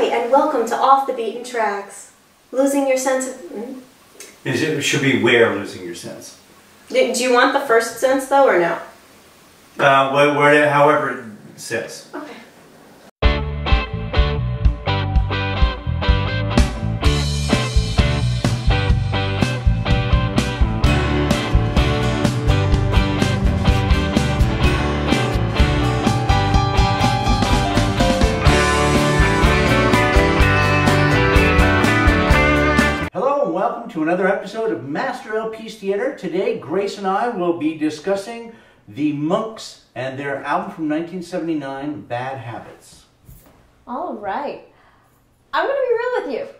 Hi, and welcome to Off the Beaten Tracks. Losing your sense of... It should be where losing your sense. Do you want the first sense, though, or no? However it says. Okay. To another episode of Master LP's Theater. Today, Grace and I will be discussing the Monks and their album from 1979, Bad Habits. All right. I'm going to be real with you.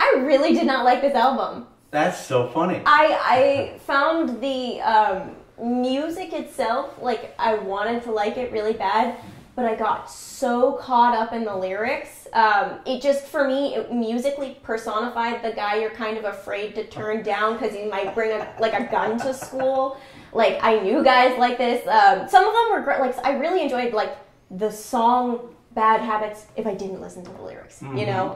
I really did not like this album. That's so funny. I found the music itself, like, I wanted to like it really bad, but I got so caught up in the lyrics. It just, for me, it musically personified the guy you're kind of afraid to turn down because he might bring a gun to school. Like, I knew guys like this. Some of them were great. Like, I really enjoyed, like, the song Bad Habits if I didn't listen to the lyrics, you know?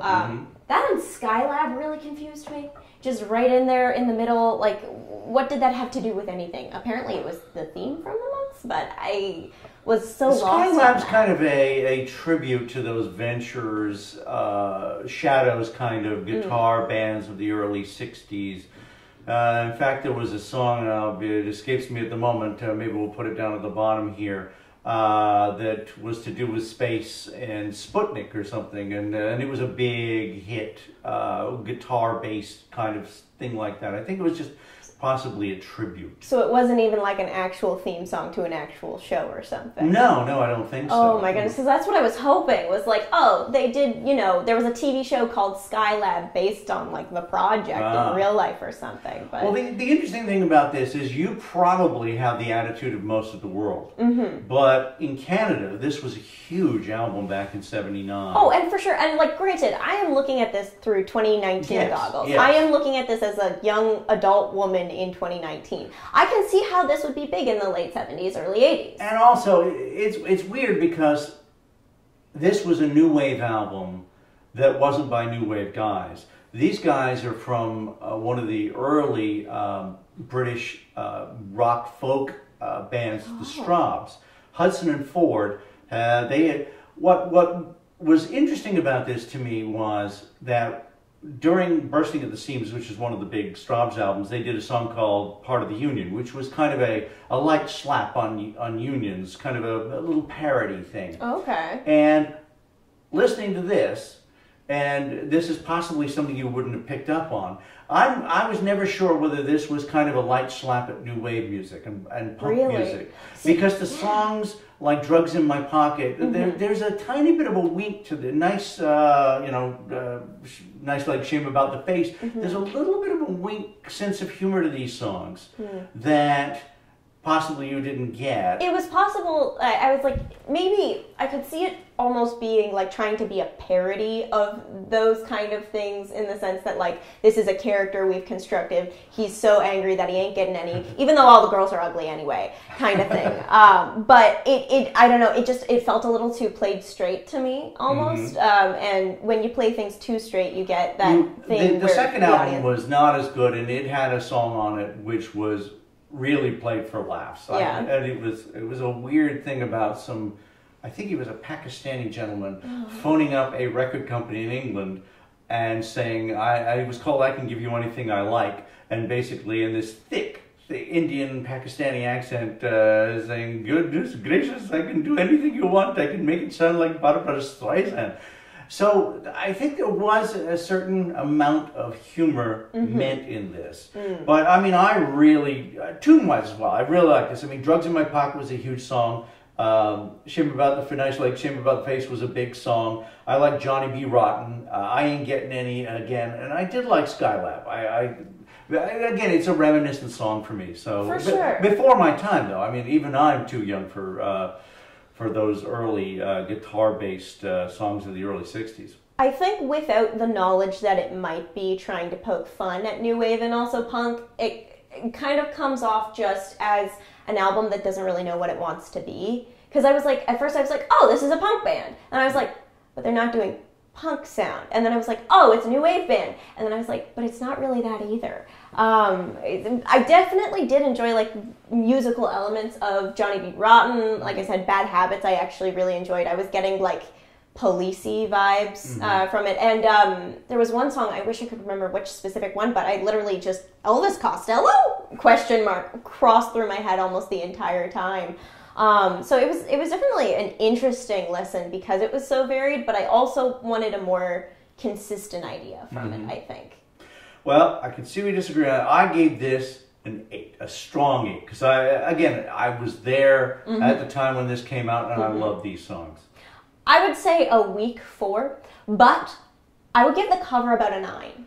That and Skylab really confused me. Just right in there in the middle, like, what did that have to do with anything? Apparently it was the theme from the Monks, but I was so lost. Skylab's kind of a tribute to those Ventures, Shadows kind of guitar bands of the early 60s. In fact, there was a song, it escapes me at the moment, maybe we'll put it down at the bottom here, that was to do with space and Sputnik or something, and it was a big hit, guitar-based kind of thing like that. I think it was just possibly a tribute. So it wasn't even like an actual theme song to an actual show or something? No, I don't think so. Oh my goodness, because that's what I was hoping, was like, oh, they did, you know, there was a TV show called Skylab based on like the project in real life or something. But well, the interesting thing about this is you probably have the attitude of most of the world. But in Canada, this was a huge album back in '79. Oh, and for sure, and like granted, I am looking at this through 2019 goggles. Yes. I am looking at this as a young adult woman in 2019. I can see how this would be big in the late 70s, early 80s. And also, it's weird because this was a new wave album that wasn't by new wave guys. These guys are from one of the early British rock folk bands, the Strawbs. Hudson and Ford. What was interesting about this to me was that during Bursting at the Seams, which is one of the big Strawbs albums, they did a song called Part of the Union, which was kind of a light slap on unions, kind of a little parody thing. Okay. And listening to this, and this is possibly something you wouldn't have picked up on, I was never sure whether this was kind of a light slap at new wave music and punk music. Because the songs like Drugs in My Pocket, there's a tiny bit of a wink to the nice, nice like Shame About the Face. There's a little bit of a wink sense of humor to these songs that possibly you didn't get. It was possible, I was like, maybe I could see it almost being like trying to be a parody of those kind of things, in the sense that like, this is a character we've constructed, he's so angry that he ain't getting any, even though all the girls are ugly anyway, kind of thing. But I don't know, it felt a little too played straight to me, almost. And when you play things too straight, you get that thing the second album was not as good, and it had a song on it which was really played for laughs. And it was a weird thing about some, I think he was a Pakistani gentleman, phoning up a record company in England and saying, I was called I Can Give You Anything I Like, and basically in this thick Indian Pakistani accent saying, goodness gracious, I can do anything you want, I can make it sound like Barbara Streisand. So I think there was a certain amount of humor meant in this. But I mean, I really, tune-wise as well, I really like this. I mean, Drugs in My Pocket was a huge song. Shame About the Nice Like Shame About the Face was a big song. I like Johnny B. Rotten. I Ain't Getting Any again. And I did like Skylab. Again, it's a reminiscent song for me. So for sure. Before my time, though. I mean, even I'm too young for those early guitar-based songs of the early 60s. I think without the knowledge that it might be trying to poke fun at new wave and also punk, it kind of comes off just as an album that doesn't really know what it wants to be. Because I was like, at first I was like, oh, this is a punk band. And I was like, but they're not doing punk sound. And then I was like, oh, it's a new wave band. And then I was like, but it's not really that either. I definitely did enjoy like musical elements of Johnny B. Rotten. Like I said, Bad Habits I actually really enjoyed. I was getting like policey vibes from it. And there was one song, I wish I could remember which specific one, but I literally just, Elvis Costello? ? Crossed through my head almost the entire time. So it was definitely an interesting listen because it was so varied, but I also wanted a more consistent idea from it, I think. Well, I can see we disagree on that. I gave this an 8, a strong 8, because I was there at the time when this came out, and I love these songs. I would say a weak 4, but I would give the cover about a 9.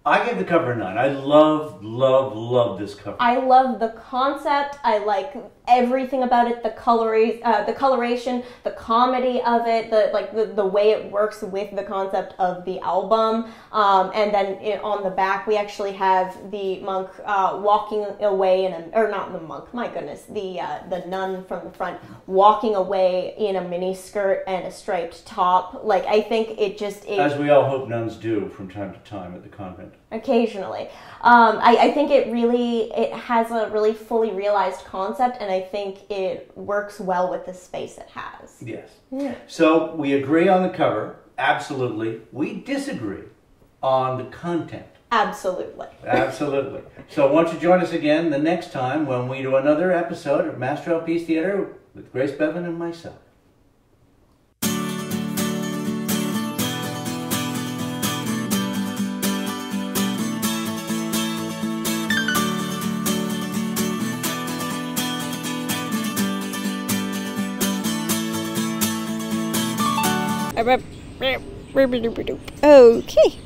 I gave the cover a 9. I love this cover. I love the concept. I like everything about it. The coloration, the comedy of it, the way it works with the concept of the album. And then on the back, we actually have the monk walking away or not the monk. My goodness, the nun from the front walking away in a mini skirt and a striped top. Like I think it just as we all hope nuns do from time to time at the convent. Occasionally. I think it has a really fully realized concept, and I think it works well with the space it has. Yes. Yeah. So we agree on the cover, absolutely. We disagree on the content. Absolutely. Absolutely. So won't you join us again the next time when we do another episode of Master LP's Theater with Grace Bevan and myself. Okay.